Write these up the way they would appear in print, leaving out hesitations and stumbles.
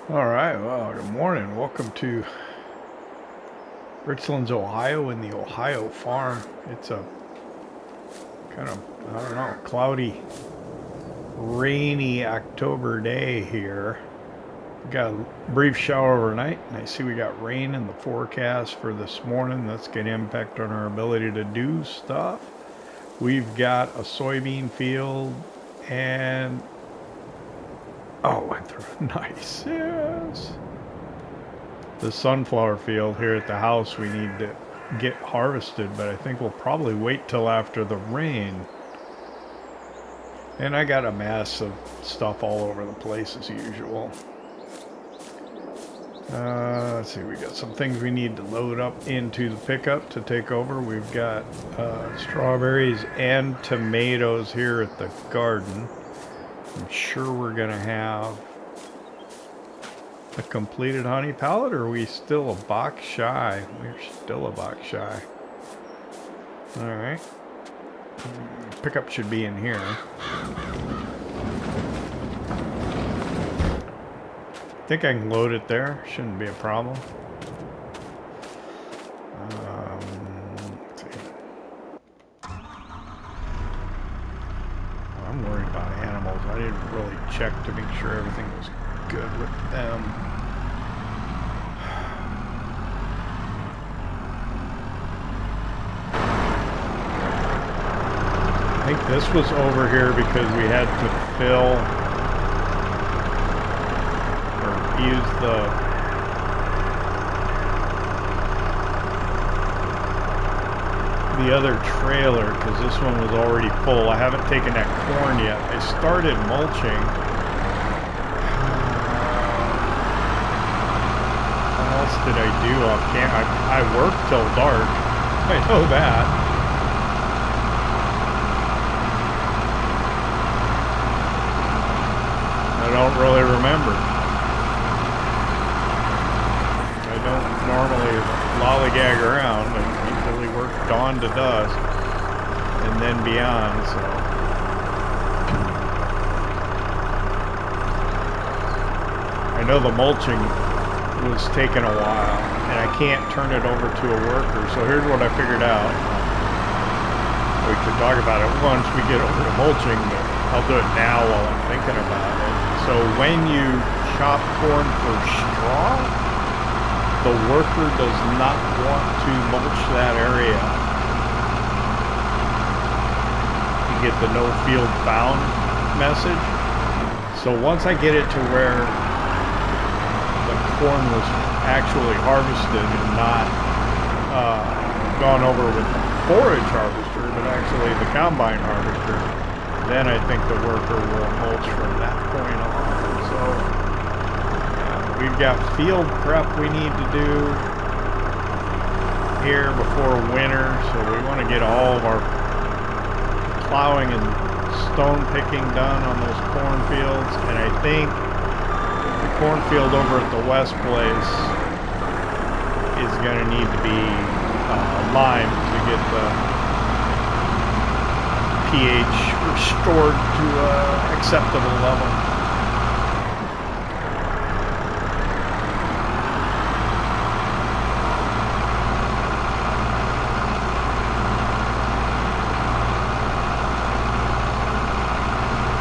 Alright, well, good morning. Welcome to Richlands, Ohio, in the Ohio farm. It's a kind of, I don't know, cloudy, rainy October day here. We got a brief shower overnight, and I see we got rain in the forecast for this morning. That's going to impact on our ability to do stuff. We've got a soybean field and... oh, went through. Nice. Yes. The sunflower field here at the house we need to get harvested, but I think we'll probably wait till after the rain. And I got a mess of stuff all over the place as usual. Let's see, we got some things we need to load up into the pickup to take over. We've got strawberries and tomatoes here at the garden. I'm sure we're going to have a completed honey pallet, or are we still a box shy? We're still a box shy. Alright. Pickup should be in here. I think I can load it there. Shouldn't be a problem. Let's see. I'm worried about animals. I didn't really check to make sure everything was good with them. I think this was over here because we had to fill or use the other trailer because this one was already full. I haven't taken that corn yet. I started mulching. What else did I do off camera? I worked till dark. I know that. I don't really remember. I don't normally lollygag around, but usually work dawn to dusk and then beyond, so. I know the mulching was taking a while, and I can't turn it over to a worker, so here's what I figured out. We could talk about it once we get over to mulching, but I'll do it now while I'm thinking about it. So when you chop corn for straw, the worker does not want to mulch that area. You get the no field found message. So once I get it to where the corn was actually harvested and not gone over with the forage harvester, but actually the combine harvester, then I think the worker will mulch from that point on. So we've got field prep we need to do here before winter, so we want to get all of our plowing and stone picking done on those cornfields, and I think the cornfield over at the west place is going to need to be limed to get the pH restored to an acceptable level.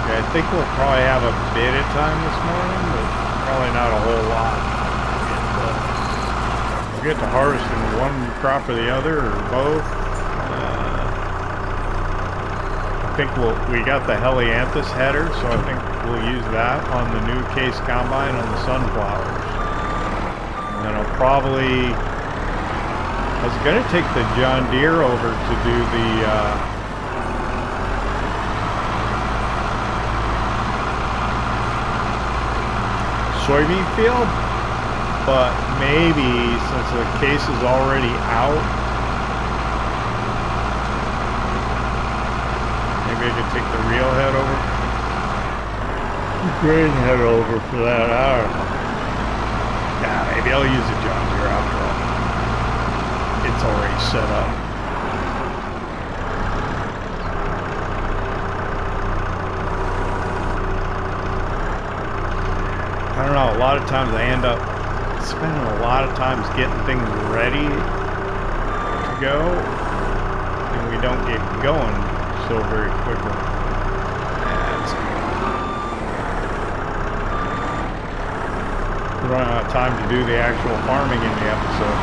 I think we'll probably have a bit of time this morning, but probably not a whole lot. We'll get to harvesting one crop or the other, or both. I think we got the Helianthus header, so I think we'll use that on the new case combine on the sunflowers. And then I'll probably... I was going to take the John Deere over to do the... soybean field, but maybe since the case is already out, maybe I could take the reel head over. grain head over for that hour. Yeah, maybe I'll use a John Deere after all. It's already set up. I don't know, a lot of times I end up spending a lot of times getting things ready to go, and we don't get going so very quickly. We don't have time to do the actual farming in the episode.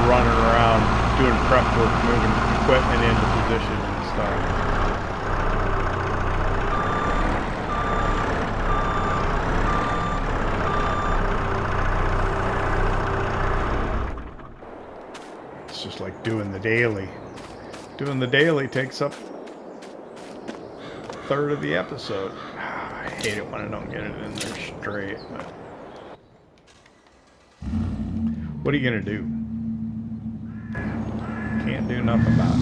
Running around doing prep work, moving equipment into position and stuff. It's just like doing the daily. Doing the daily takes up a third of the episode. I hate it when I don't get it in there straight. But what are you gonna do? Can't do nothing about it.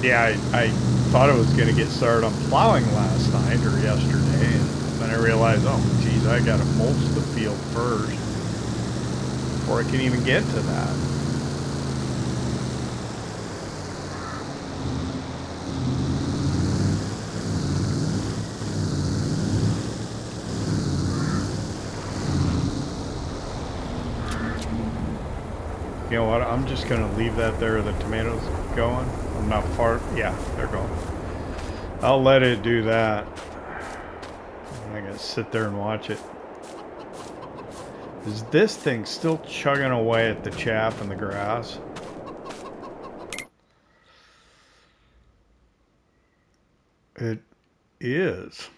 Yeah, I thought I was going to get started on plowing last night or yesterday, and then I realized, oh, geez, I got to mulch the field first before I can even get to that. You know what? I'm just going to leave that there. The tomatoes going. I'm not far. Yeah, they're going. I'll let it do that. I gotta sit there and watch it. Is this thing still chugging away at the chaff and the grass? It is.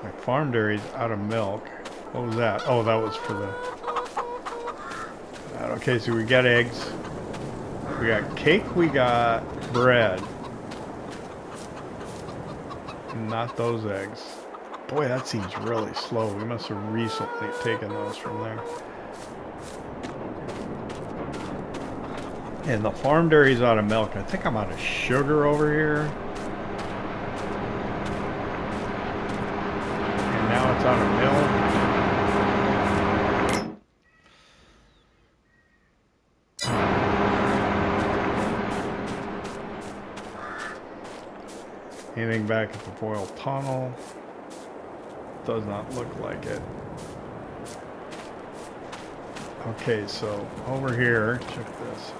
My farm dairy's out of milk. What was that? Oh, that was for the... Okay, so we got eggs. We got cake, we got bread. Not those eggs. Boy, that seems really slow. We must have recently taken those from there. And the farm dairy's out of milk. I think I'm out of sugar over here. And now it's out of milk. Anything back at the foil tunnel? Does not look like it. Okay, so over here, check this.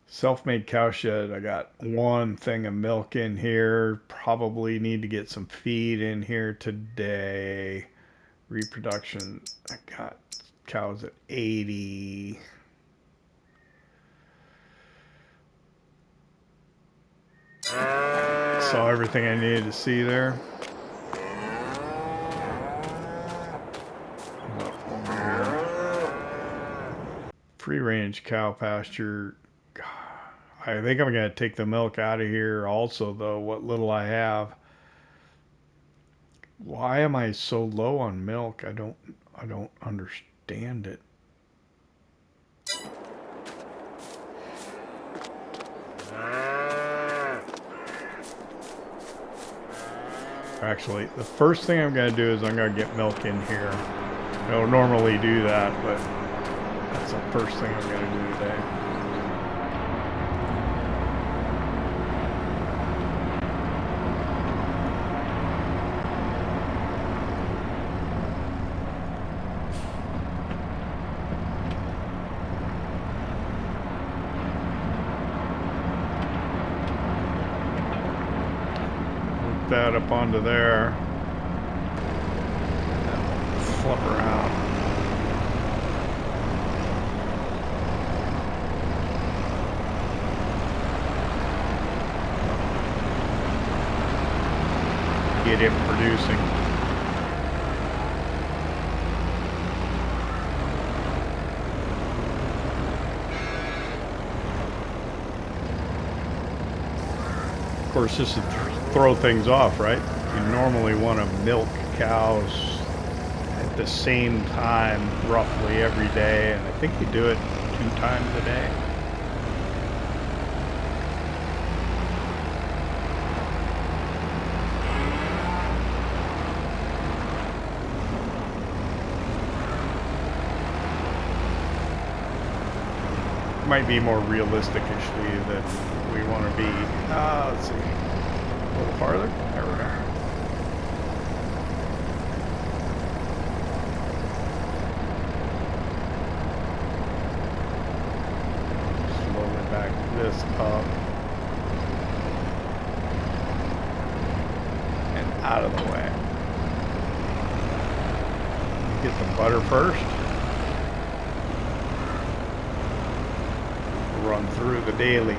Self-made cowshed. I got one thing of milk in here. Probably need to get some feed in here today. Reproduction. I got cows at 80. Saw everything I needed to see there. Free range cow pasture. I think I'm gonna take the milk out of here also, though, what little I have. Why am I so low on milk? I don't understand it. Actually, the first thing I'm going to do is I'm going to get milk in here. I don't normally do that, but that's the first thing I'm going to do today. That up onto there, and we'll flip around. Get it producing. course, just to throw things off, right? You normally want to milk cows at the same time roughly every day, and I think you do it 2 times a day. Might be more realistic-ishly that we want to be, let's see, a little farther. There we go. Slowly back this up and out of the way. Get the butter first. Run through the daily.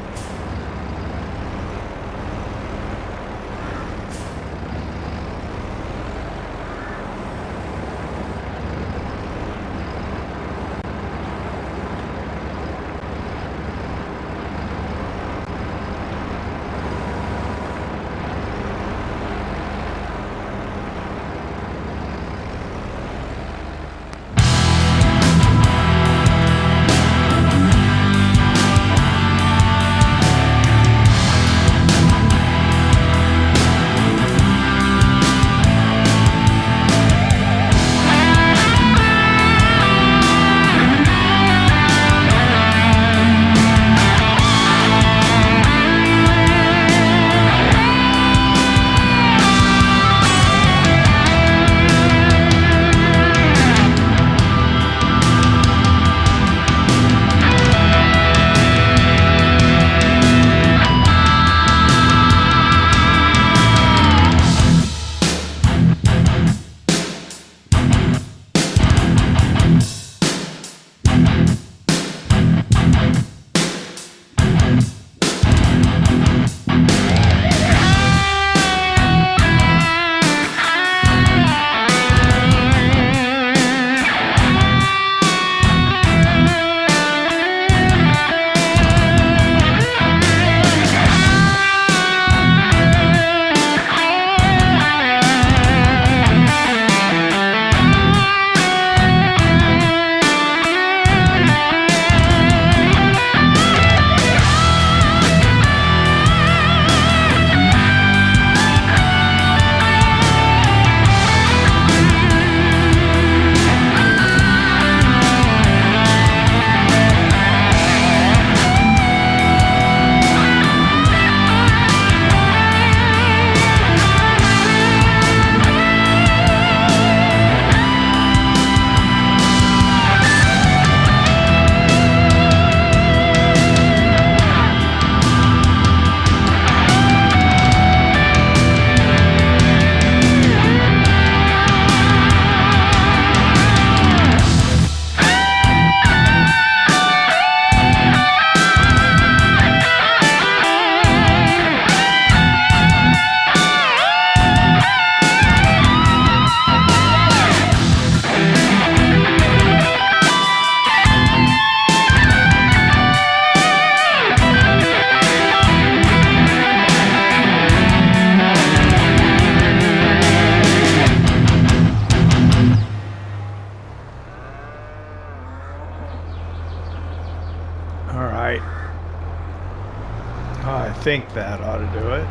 I think that ought to do it.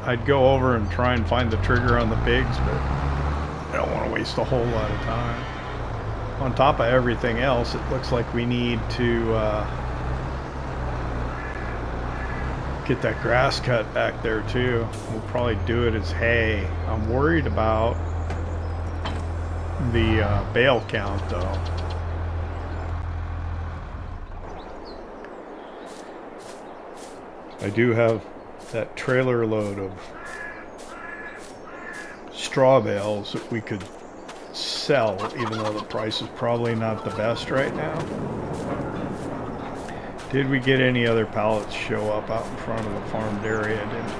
I'd go over and try and find the trigger on the pigs, but I don't want to waste a whole lot of time. On top of everything else, it looks like we need to get that grass cut back there too. We'll probably do it as hay. I'm worried about the bale count though. I do have that trailer load of straw bales that we could sell, even though the price is probably not the best right now. Did we get any other pallets show up out in front of the farm dairy? I didn't.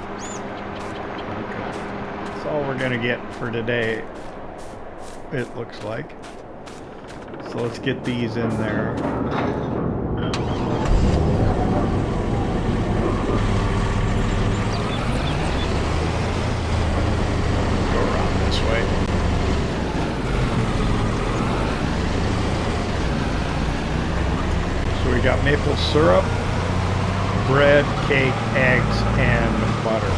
Okay. That's all we're gonna get for today, it looks like. So let's get these in there. syrup, bread, cake, eggs, and butter.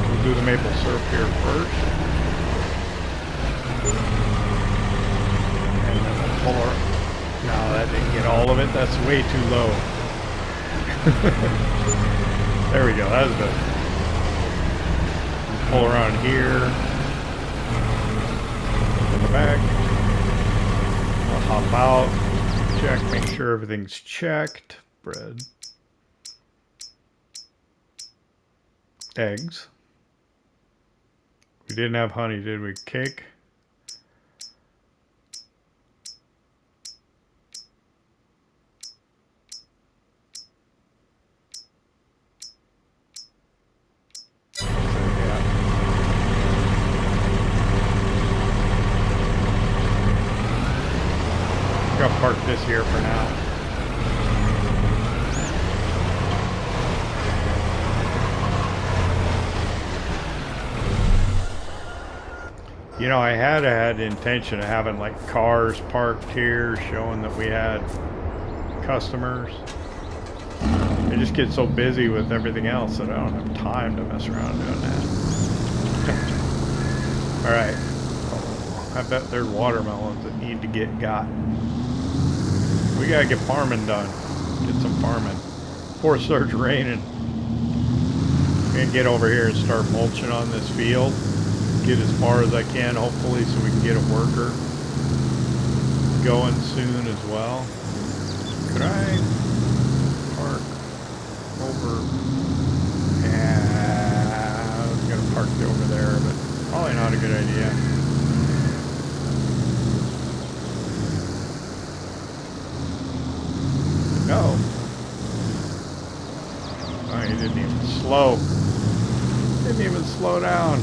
We'll do the maple syrup here first. And then we'll pull our... No, that didn't get all of it. That's way too low. There we go. That was good. Pull around here. In the back. I'll hop out. Check. Make sure everything's checked. Bread. Eggs. We didn't have honey, did we? Cake. I'll park this here for now. You know, I had intention of having like cars parked here showing that we had customers. I just get so busy with everything else that I don't have time to mess around doing that. Alright. I bet there's watermelons that need to get got. We gotta get farming done. Get some farming. Before it starts raining. I'm gonna get over here and start mulching on this field. Get as far as I can, hopefully, so we can get a worker going soon as well. Could I park over? Yeah, I was gonna park it over there, but probably not a good idea. No. Oh, he didn't even slow. Didn't even slow down.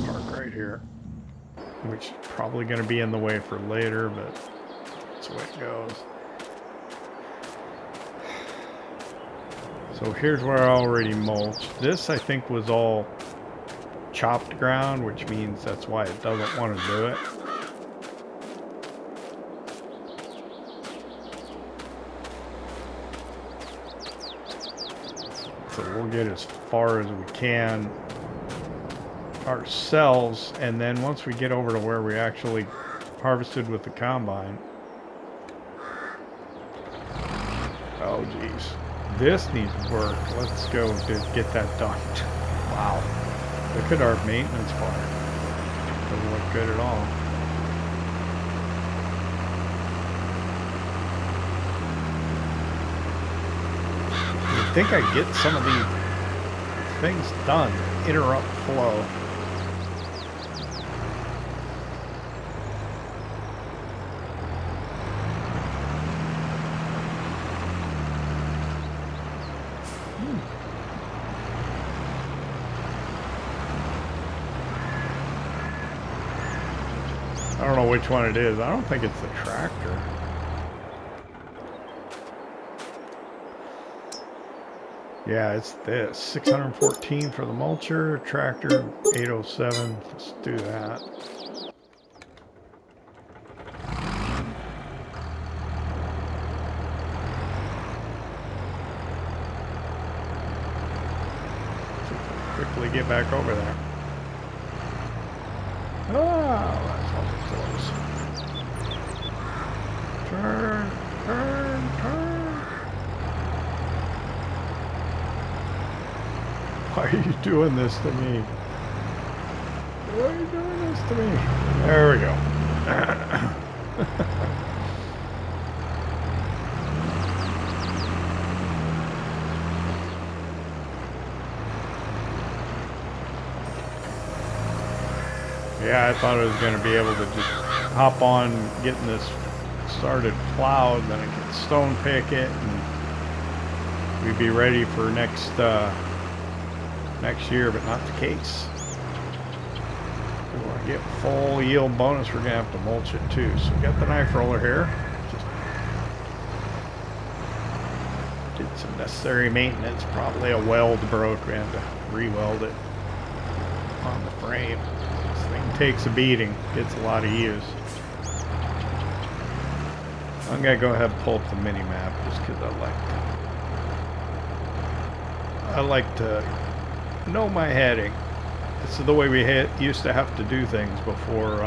Park right here. Which is probably going to be in the way for later, but that's the way it goes. So here's where I already mulched. This, I think, was all chopped ground, which means that's why it doesn't want to do it. So we'll get as far as we can ourselves, and then once we get over to where we actually harvested with the combine. Oh geez, this needs work. Let's go get that done. Wow. Look at our maintenance bar. Doesn't look good at all. You'd think I'd get some of these things done. Interrupt flow. I don't know which one it is. I don't think it's the tractor. Yeah, it's this. 614 for the mulcher, tractor 807. Let's do that. Quickly get back over there. Oh, that's awful close. Turn, turn, turn. Why are you doing this to me? Why are you doing this to me? There we go. Yeah, I thought I was going to be able to just hop on getting this started plowed, then I could stone pick it, and we'd be ready for next year, but not the case. What do I get full yield bonus, we're gonna have to mulch it too. So we got the knife roller here. Just did some necessary maintenance. Probably a weld broke. We have to re-weld it on the frame. This thing takes a beating. Gets a lot of use. I'm gonna go ahead and pull up the mini map just because I like to know my heading. This is the way we used to have to do things before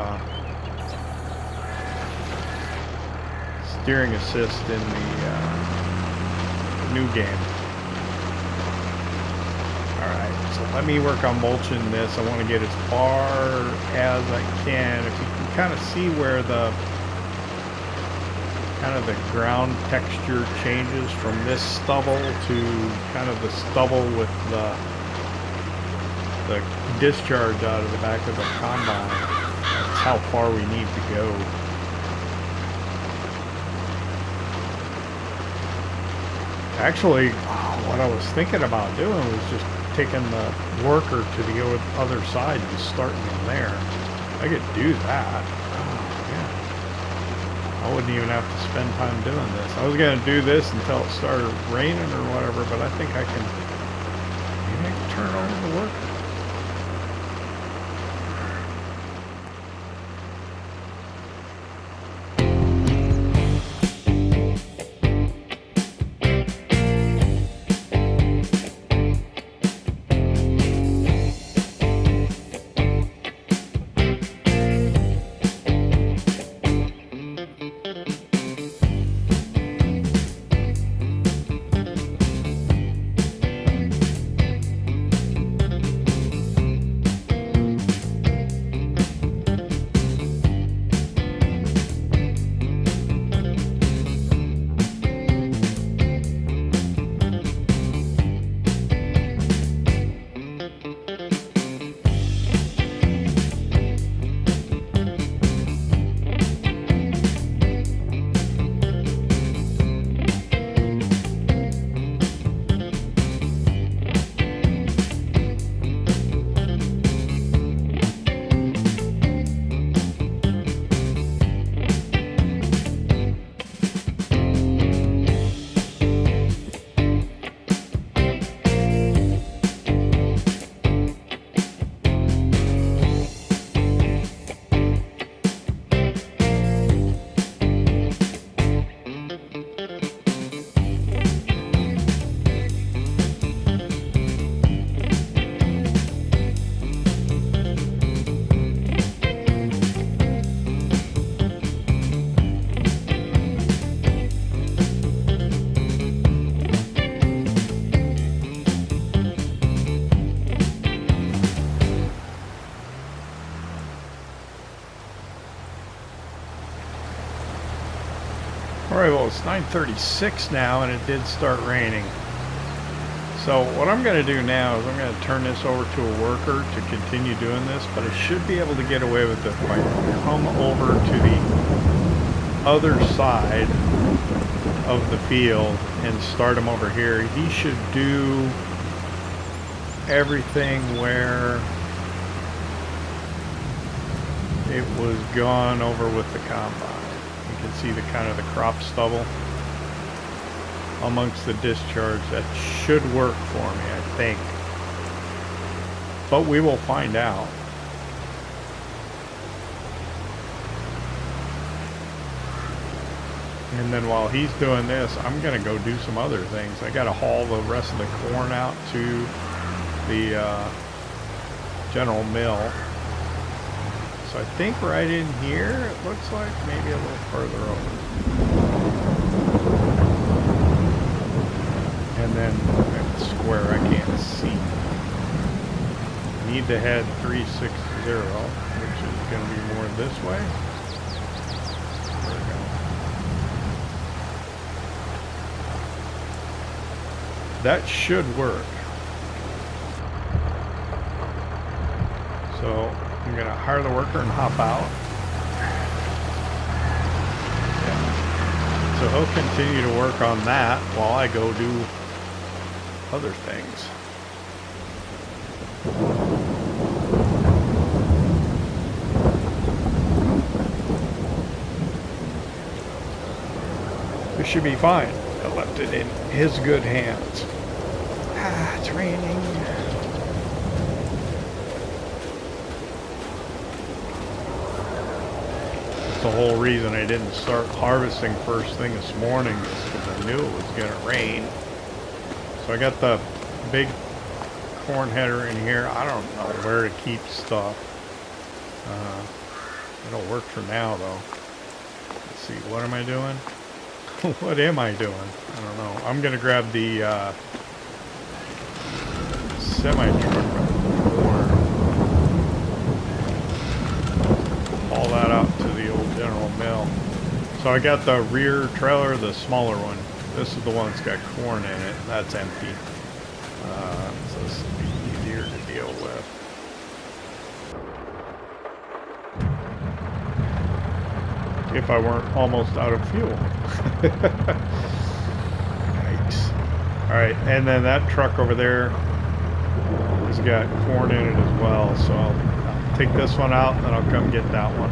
steering assist in the new game. Alright, so let me work on mulching this. I want to get as far as I can. If you can kind of see where the ground texture changes from this stubble to kind of the stubble with the discharge out of the back of the combine. That's how far we need to go. Actually, what I was thinking about doing was just taking the worker to the other side and starting them there. I could do that. I wouldn't even have to spend time doing this. I was going to do this until it started raining or whatever, but I think I can maybe turn over the worker. Alright, well, it's 9:36 now, and it did start raining. So what I'm going to do now is I'm going to turn this over to a worker to continue doing this, but I should be able to get away with it if I come over to the other side of the field and start him over here. He should do everything where it was gone over with the combine. You can see the kind of the crop stubble amongst the discharge. That should work for me, I think. But we will find out. And then while he's doing this, I'm going to go do some other things. I got to haul the rest of the corn out to the general mill. So I think right in here, it looks like maybe a little further over. And then at the square, I can't see. Need to head 360, which is going to be more this way. There we go. That should work. So I'm going to hire the worker and hop out. Yeah. So he'll continue to work on that while I go do other things. It should be fine. I left it in his good hands. Ah, it's raining. That's the whole reason I didn't start harvesting first thing this morning, is because I knew it was going to rain. So I got the big corn header in here. I don't know where to keep stuff. It'll work for now, though. Let's see, what am I doing? What am I doing? I don't know. I'm going to grab the semi-truck or haul that out to the old General Mill. So I got the rear trailer, the smaller one. This is the one that's got corn in it. That's empty. So this will be easier to deal with. If I weren't almost out of fuel. Yikes. Alright, and then that truck over there has got corn in it as well. So I'll take this one out and then I'll come get that one.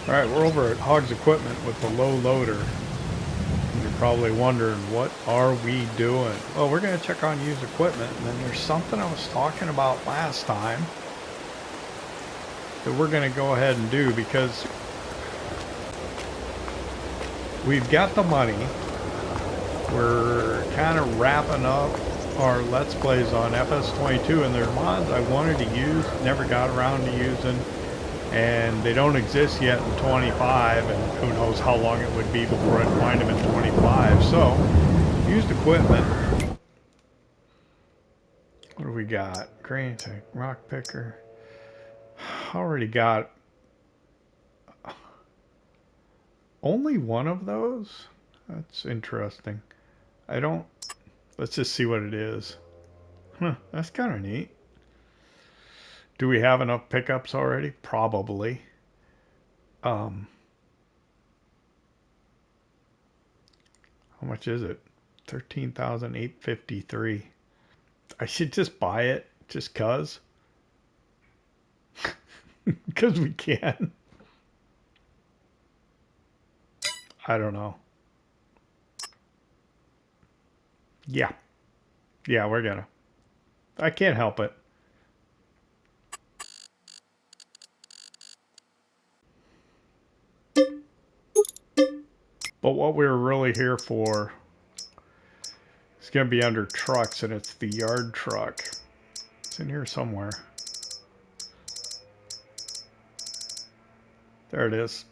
Alright, we're over at Hog's Equipment with the low loader. And you're probably wondering, what are we doing? Well, we're going to check on used equipment, and then there's something I was talking about last time that we're going to go ahead and do, because we've got the money. We're kind of wrapping up our Let's Plays on FS22, and there's mods I wanted to use, never got around to using, and they don't exist yet in 25, and who knows how long it would be before I'd find them in 25. So, used equipment. What do we got? Grain tank, rock picker. Already got only one of those? That's interesting. I don't Let's just see what it is. Huh, that's kind of neat. Do we have enough pickups already? Probably. How much is it? 13,853. I should just buy it just cuz. Because we can. I don't know. Yeah. Yeah, we're gonna. I can't help it. But what we're really here for is going to be under trucks, and it's the yard truck. It's in here somewhere. There it is.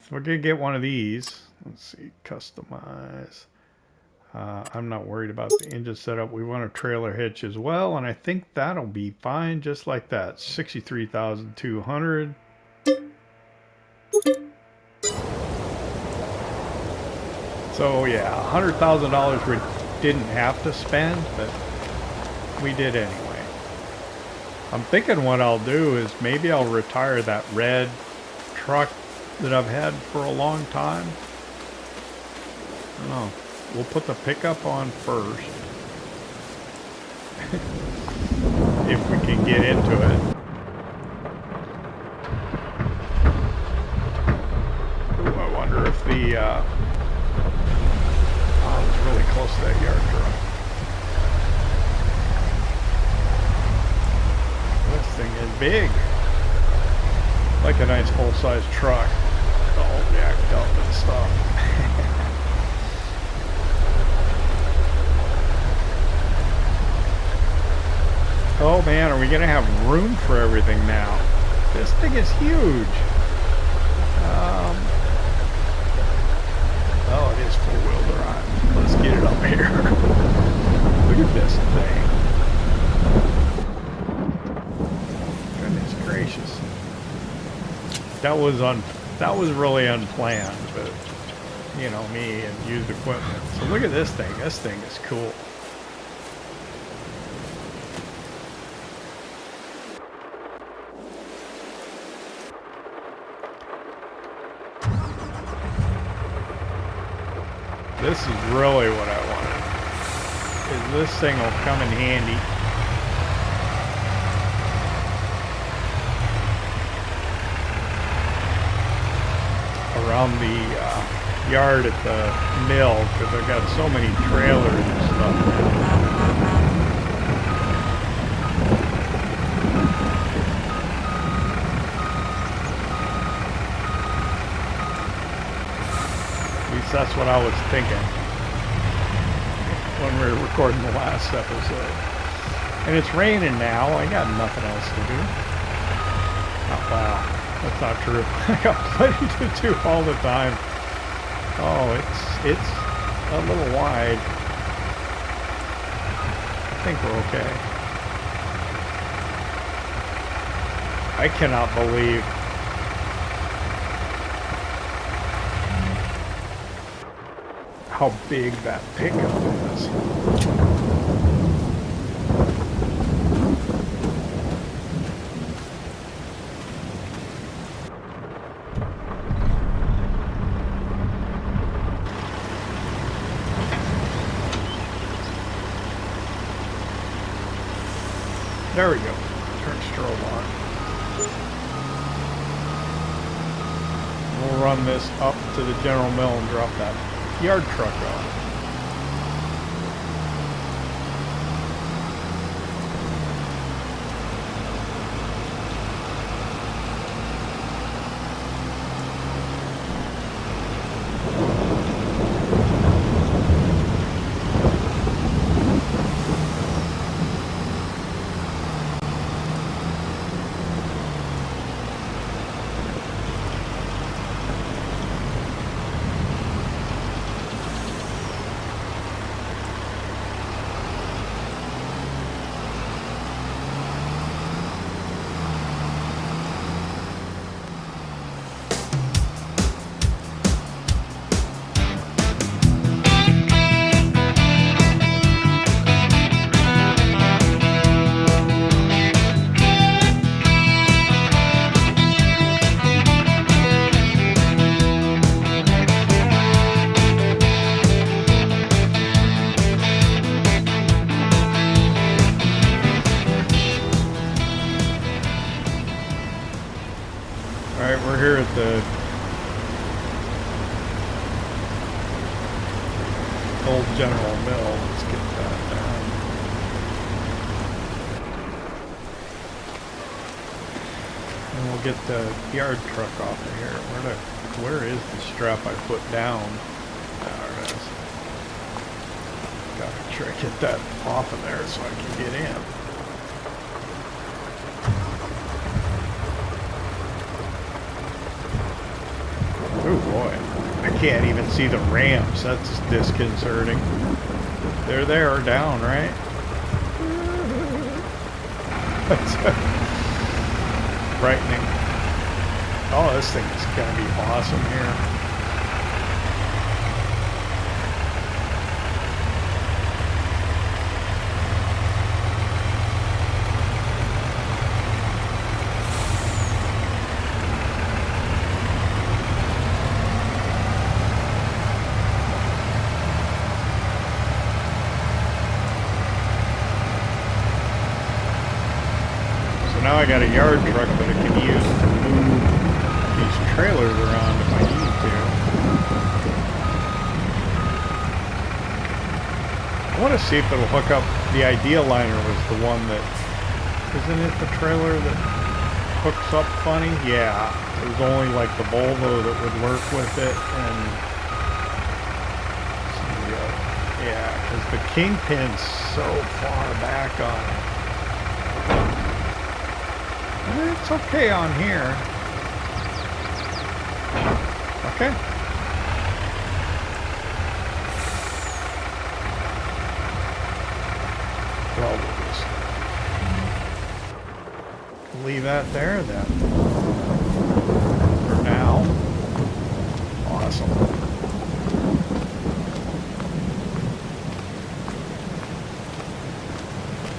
So we're going to get one of these. Let's see, customize. I'm not worried about the engine setup. We want a trailer hitch as well, and I think that'll be fine just like that. 63,200. So yeah, $100,000 we didn't have to spend, but we did anyway. I'm thinking what I'll do is maybe I'll retire that red truck that I've had for a long time. I don't know. We'll put the pickup on first. If we can get into it. Ooh, I wonder if the... oh, it's really close to that yard truck. This thing is big. Like a nice full-size truck. All jacked up and stuff. Oh man, are we gonna have room for everything now? This thing is huge. Oh, it is four-wheel drive. Let's get it up here. Look at this thing. Goodness gracious. That was really unplanned, but you know me and used equipment. So look at this thing. This thing is cool. This is really what I wanted. Is this thing will come in handy. Around the yard at the mill, because I've got so many trailers and stuff. That's what I was thinking when we were recording the last episode. And it's raining now. I got nothing else to do. Oh, wow, that's not true. I got plenty to do all the time. Oh, it's a little wide. I think we're okay. I cannot believe how big that pickup is. There we go. Turn strobe on. We'll run this up to the general mill and drop that yard truck off. here at the old General Mill. Let's get that down. And we'll get the yard truck off of here. Where is the strap I put down? There it is. Gotta try to get that off of there so I can get in. Oh boy, I can't even see the ramps. That's disconcerting. They're there, down, right? That's frightening. Oh, this thing is gonna be awesome here. Now I got a yard truck that I can use to move these trailers around if I need to. I want to see if it'll hook up. The Idea Liner was the one that, isn't it the trailer that hooks up funny? Yeah, it was only like the Volvo that would work with it, and yeah, because the Kingpin's so far back on it. It's okay on here. Okay. Well, we'll just leave that there then. For now. Awesome.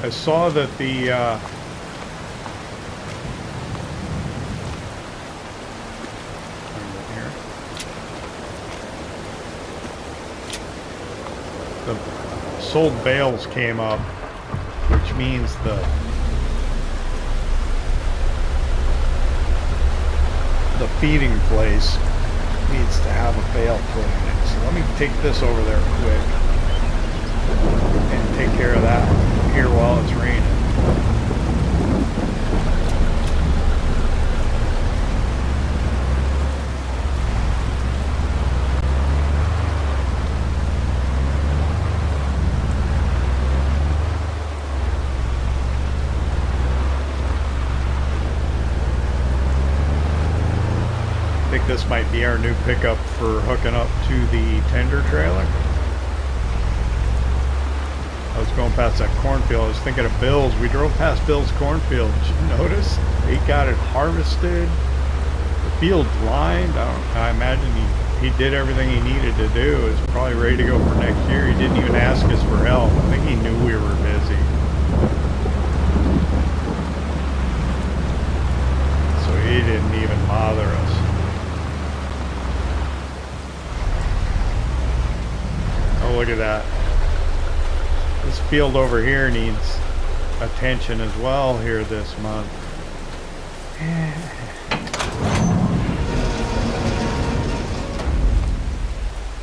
I saw that the sold bales came up, which means the feeding place needs to have a bale put in it. So let me take this over there quick and take care of that here while it's raining. This might be our new pickup for hooking up to the tender trailer. I was going past that cornfield. I was thinking of Bill's. We drove past Bill's cornfield. Did you notice? He got it harvested. The field's lined. I imagine he did everything he needed to do. It's probably ready to go for next year. He didn't even ask us for help. I think he knew we were busy. So he didn't even bother us. Oh, look at that. This field over here needs attention as well here this month.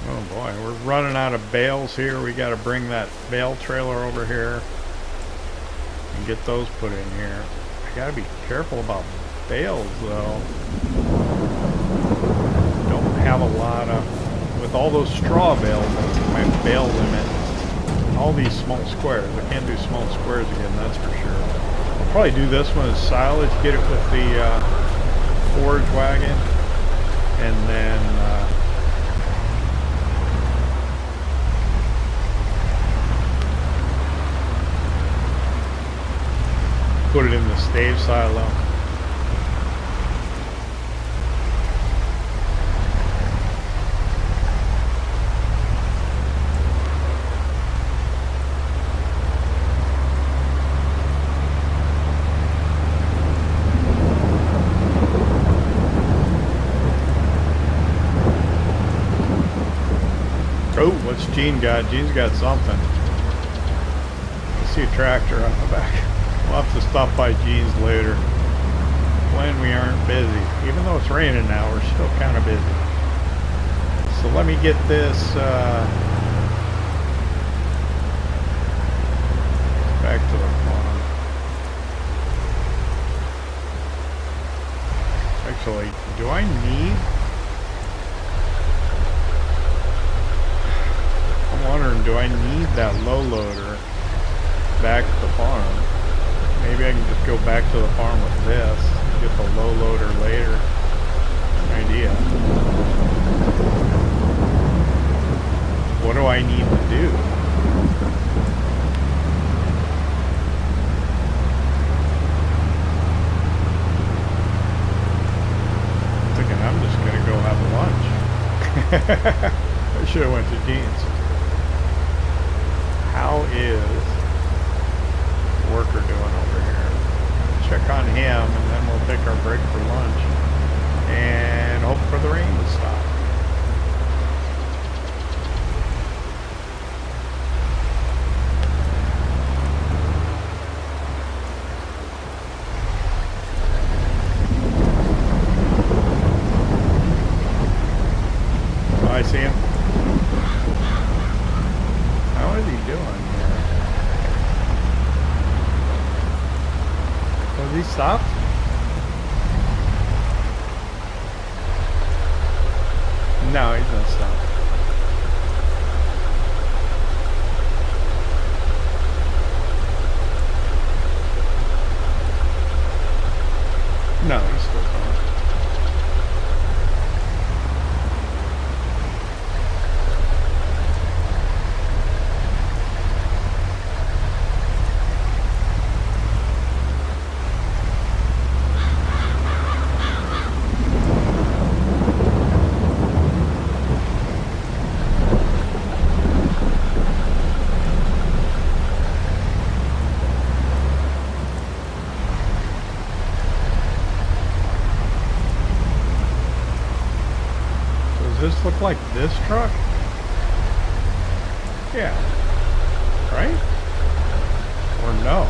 Oh boy, we're running out of bales here. We got to bring that bale trailer over here and get those put in here. I got to be careful about bales though. Don't have a lot of... With all those straw bales, my bale limit, all these small squares. I can't do small squares again, that's for sure. I'll probably do this one as silage, get it with the forage wagon, and then put it in the stave silo. Oh, what's Gene got? Gene's got something. I see a tractor on the back. We'll have to stop by Gene's later. when we aren't busy. Even though it's raining now, we're still kind of busy. So let me get this back to the farm. Actually, do I need... I'm wondering, do I need that low loader back at the farm? Maybe I can just go back to the farm with this, get the low loader later. Idea. What do I need to do? I'm thinking I'm just gonna go have lunch. I should have went to Dean's. How is worker doing over here? Check on him, and then we'll take our break for lunch and hope for the rain to stop. Oh, I see him. How is he doing here? Has he stopped? No, he's not stopped. No, he's still going. Does this look like this truck? Yeah. Right? Or no?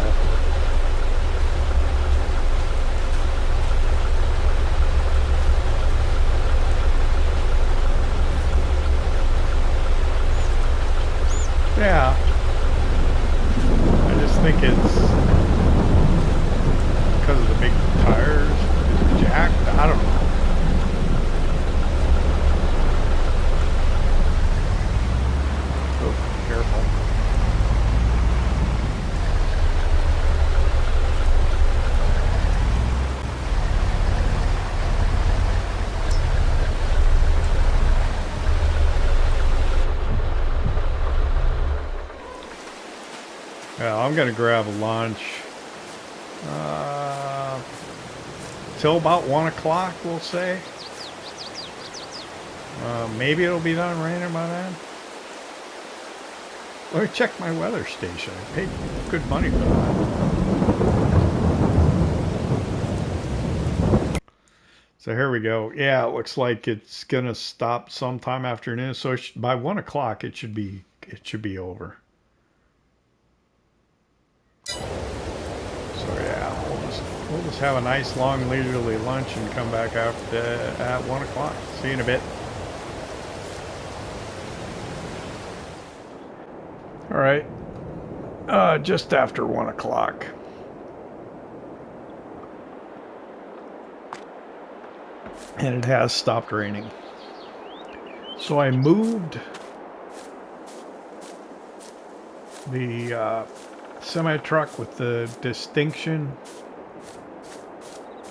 Yeah. I just think it's because of the big tires. It's jacked. I don't know. Careful. Yeah, I'm gonna grab lunch till about 1 o'clock, we'll say. Maybe it'll be done raining by then. Let me check my weather station. I paid good money for that. So here we go. Yeah, it looks like it's gonna stop sometime afternoon. So by 1 o'clock, it should be over. So yeah, we'll just have a nice long leisurely lunch and come back after at 1 o'clock. See you in a bit. All right, just after 1 o'clock. And it has stopped raining. So I moved the semi-truck with the Distinction,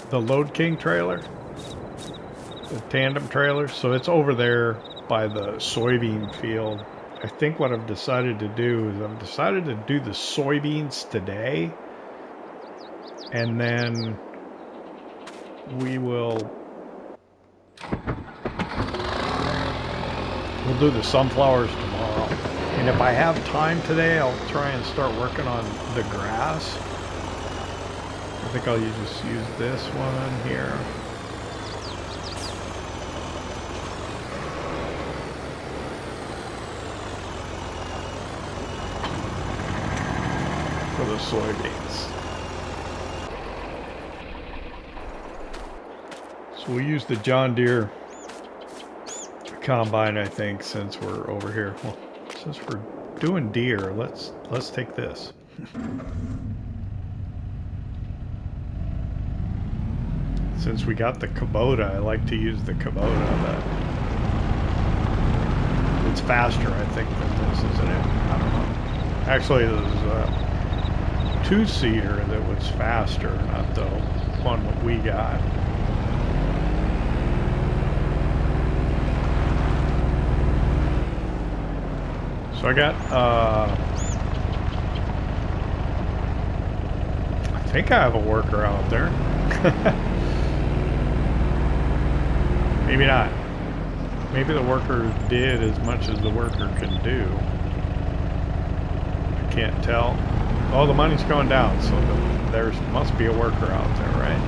the Load King trailer, the tandem trailer. So it's over there by the soybean field. I think what I've decided to do is I've decided to do the soybeans today, and then we'll do the sunflowers tomorrow. And if I have time today, I'll try and start working on the grass. I think I'll just use this one here. For the soybeans. So we'll use the John Deere combine, I think, since we're over here. Well, since we're doing Deere, let's take this. Since we got the Kubota, I like to use the Kubota, but it's faster, I think, than this, isn't it? I don't know. Actually, there's a two-seater that was faster, not the one that we got. So I got, I think I have a worker out there. Maybe not. Maybe the worker did as much as the worker can do. I can't tell. Oh, the money's going down, so there must be a worker out there, right?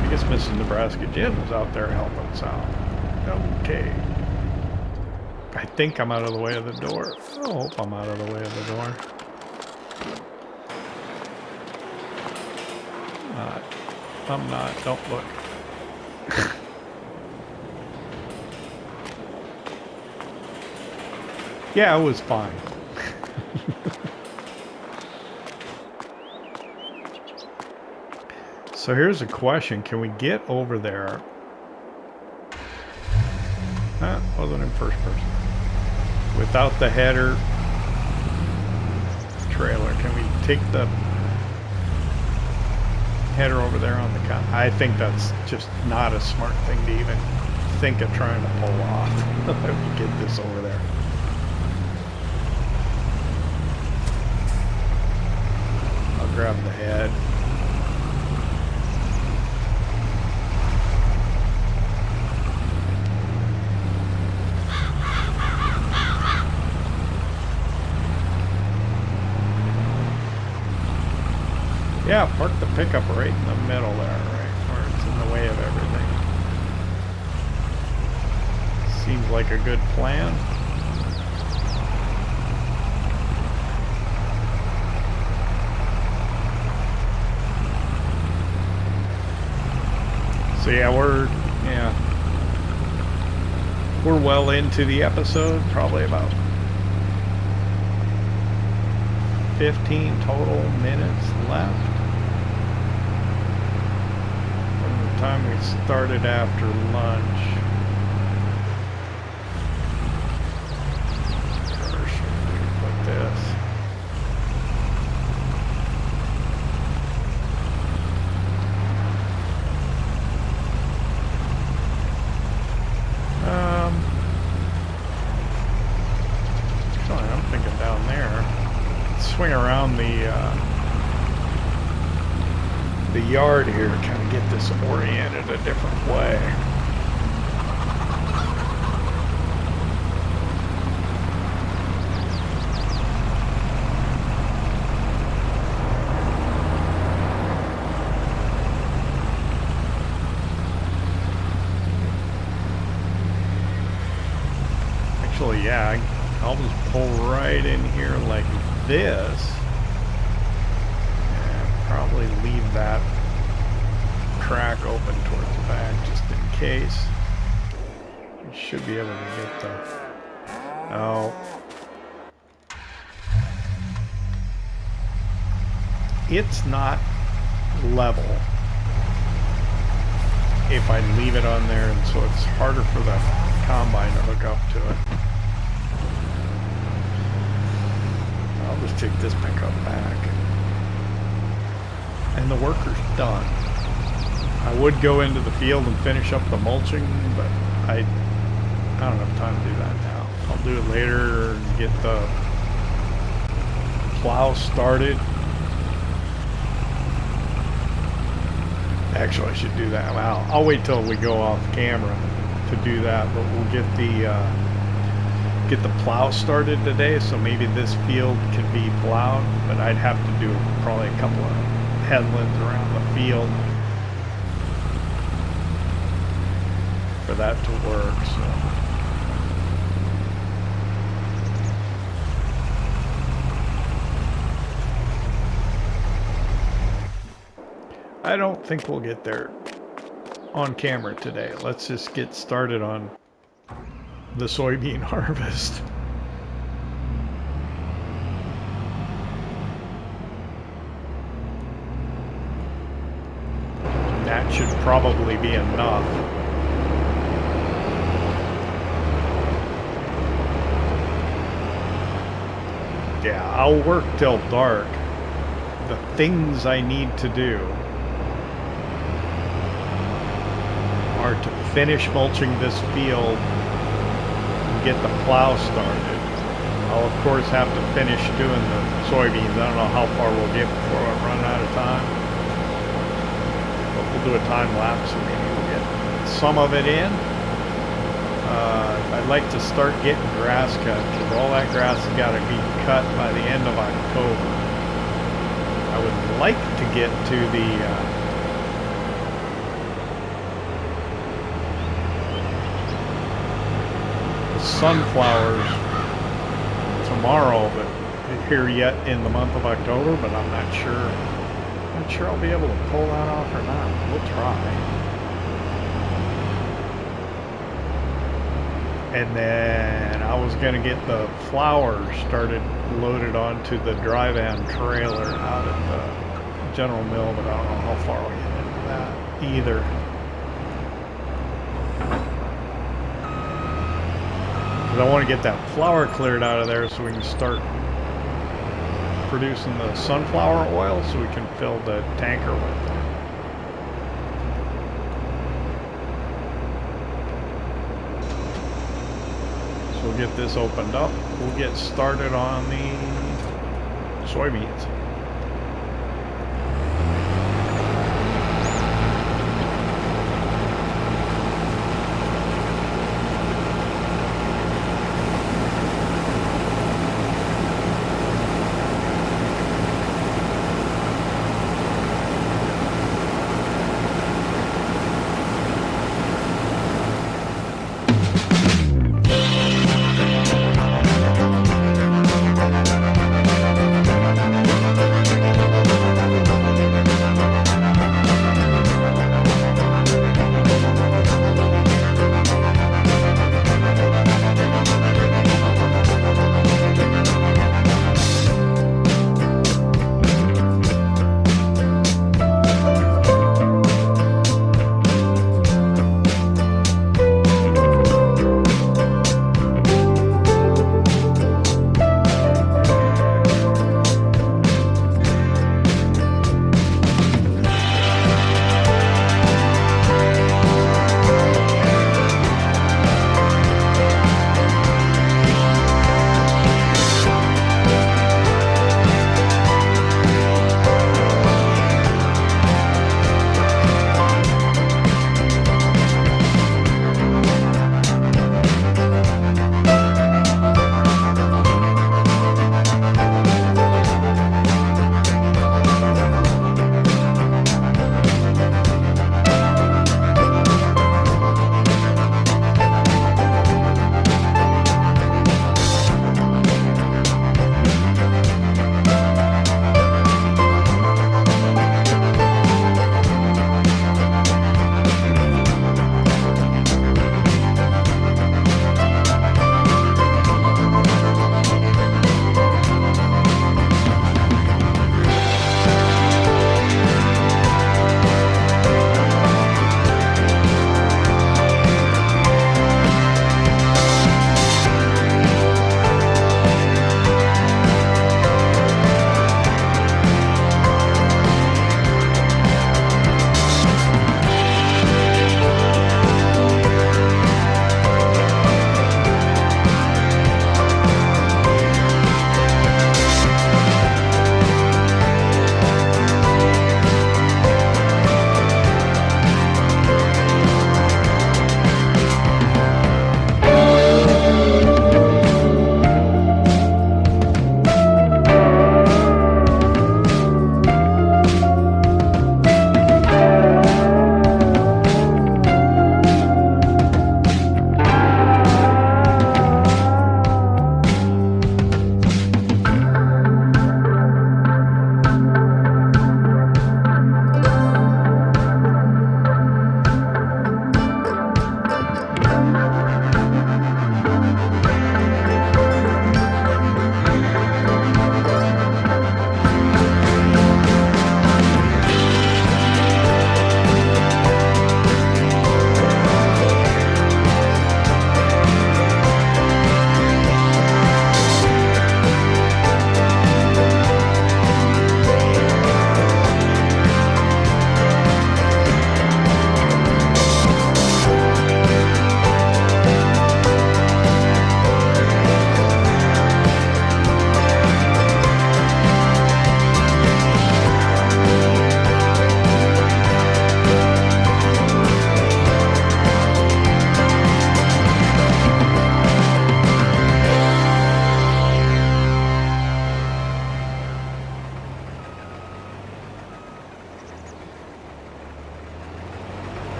I guess Mrs. Nebraska Jim is out there helping us out. Okay. I think I'm out of the way of the door. I hope I'm out of the way of the door. I'm not. Don't look. Yeah, it was fine. So here's a question. Can we get over there? Wasn't in first person. Without the header trailer, can we take the header over there on the I think that's just not a smart thing to even think of trying to pull off. Let me get this over there. I'll grab the head. Yeah, park the pickup right in the middle there, right where it's in the way of everything. Seems like a good plan. So yeah, we're well into the episode, probably about 15 total minutes left. Time we started after lunch. Where should we put this? Actually, I'm thinking down there. Let's swing around the yard here, kind of get this oriented a different way. Actually, yeah, I'll just pull right in here like this. Probably leave that track open towards the back just in case. We should be able to get the... Oh. It's not level if I leave it on there, and so it's harder for the combine to hook up to it. I'll just take this pickup back. And the worker's done. I would go into the field and finish up the mulching, but I don't have time to do that now. I'll do it later and get the plow started. Actually, I should do that. Well, I'll wait till we go off camera to do that, but we'll get the plow started today, so maybe this field can be plowed, but I'd have to do probably a couple of headlands around the field for that to work. So I don't think we'll get there on camera today. Let's just get started on the soybean harvest. That should probably be enough. Yeah, I'll work till dark. The things I need to do are to finish mulching this field and get the plow started. I'll of course have to finish doing the soybeans. I don't know how far we'll get before I run out of time. But we'll do a time lapse and maybe we'll get some of it in. I'd like to start getting grass cut because all that grass has got to be cut by the end of October. I would like to get to the sunflowers tomorrow, but here yet in the month of October, but I'm not sure I'll be able to pull that off or not. We'll try. And then I was going to get the flowers started loaded onto the dry van trailer out at the General Mill, but I don't know how far we get into that either. Because I want to get that flour cleared out of there so we can start producing the sunflower oil so we can fill the tanker with it. We'll get this opened up. We'll get started on the soybeans.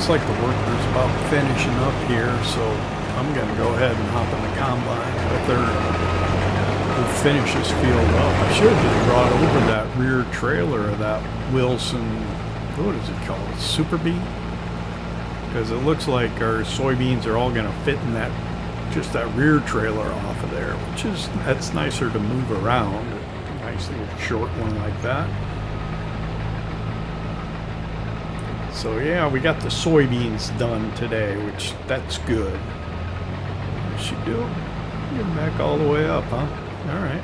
looks like the worker's about finishing up here, so I'm going to go ahead and hop in the combine with her. We'll finish this field up. I should have just brought over that rear trailer of that Wilson, what is it called, Super Bee? Because it looks like our soybeans are all going to fit in that, just that rear trailer off of there, which is, that's nicer to move around. Nice little short one like that. So yeah, we got the soybeans done today, which that's good. What's she doing? Getting back all the way up, huh? Alright.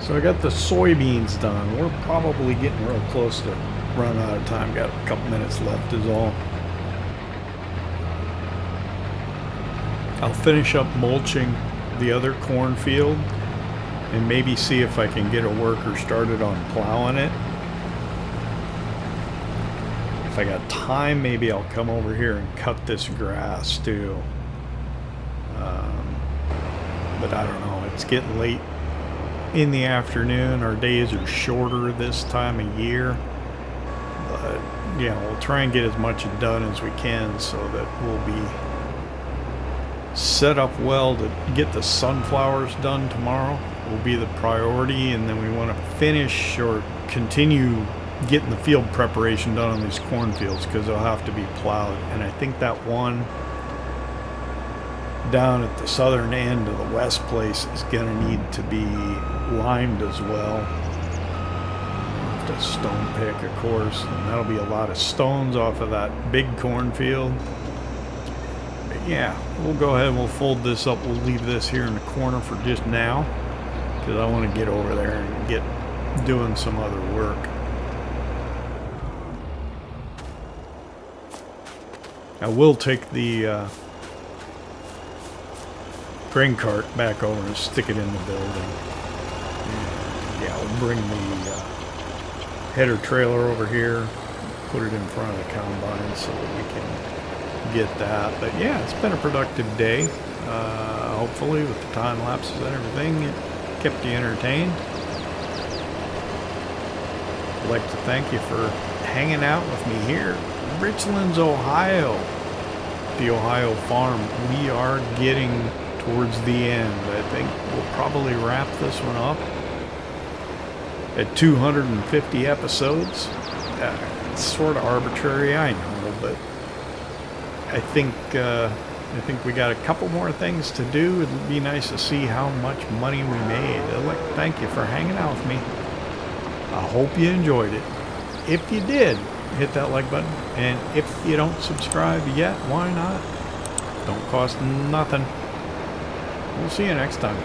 So I got the soybeans done. We're probably getting real close to running out of time. Got a couple minutes left is all. I'll finish up mulching the other cornfield and maybe see if I can get a worker started on plowing it. If I got time, maybe I'll come over here and cut this grass too. But I don't know, it's getting late in the afternoon. Our days are shorter this time of year. But yeah, we'll try and get as much done as we can so that we'll be set up well to get the sunflowers done tomorrow. Will be the priority, and then we want to finish or continue getting the field preparation done on these cornfields because they'll have to be plowed. And I think that one down at the southern end of the west place is going to need to be limed as well. We'll have to stone pick, of course, and that'll be a lot of stones off of that big cornfield. But yeah, we'll go ahead and we'll fold this up. We'll leave this here in the corner for just now because I want to get over there and get doing some other work. I will take the grain cart back over and stick it in the building. And yeah, we'll bring the header trailer over here, put it in front of the combine so that we can get that. But yeah, it's been a productive day. Hopefully with the time lapses and everything, it kept you entertained. I'd like to thank you for hanging out with me here in Richlands, Ohio. The Ohio farm. We are getting towards the end. I think we'll probably wrap this one up at 250 episodes. It's sort of arbitrary, I know, but I think we got a couple more things to do. It'd be nice to see how much money we made. I'd like to thank you for hanging out with me. I hope you enjoyed it. If you did, hit that like button. And if you don't subscribe yet, why not? Don't cost nothing. We'll see you next time.